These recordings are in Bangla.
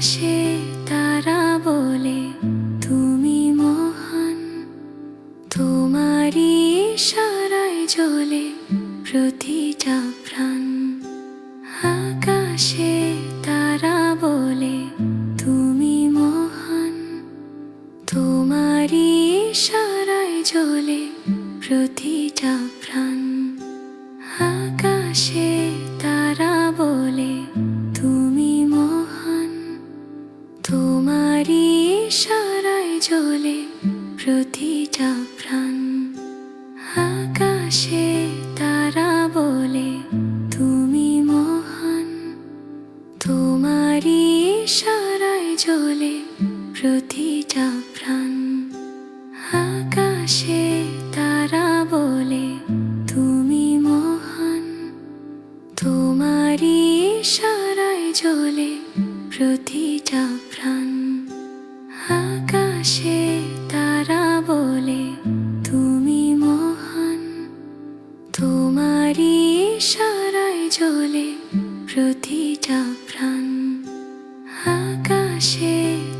আকাশে তারা বলে তুমি মহান, তোমারই ইশারায় জ্বলে প্রতিটা প্রাণ। আকাশে তারা বলে তুমি মহান, তোমারই ইশারায় জ্বলে প্রতিটা প্রাণ। আকাশে তারা বলে তুমি মহান, তোমারই ইশারায় জ্বলে প্রতিটা প্রাণ। আকাশে তারা বলে তুমি মহান, তোমারই ইশারায় জ্বলে প্রতিটা প্রাণ। আকাশে তারা বলে তুমি মহান, তোমারই ইশারায় জ্বলে প্রতিটা প্রাণ। আকাশে তারা বলে তুমি মহান, তোমারই ইশারায় জ্বলে প্রতিটা প্রাণ। আকাশে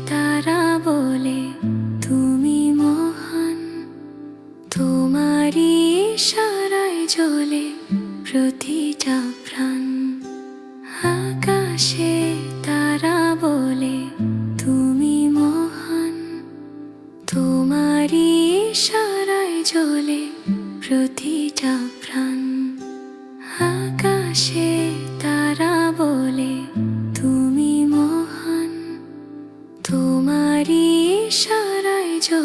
তারা বলে তুমি মহান, তোমারই ইশারায় জ্বলে প্রতিটা প্রাণ। আকাশে তারা বলে তুমি মহান, তোমারই ইশারায় জ্বলে প্রতিটা প্রাণ। আকাশে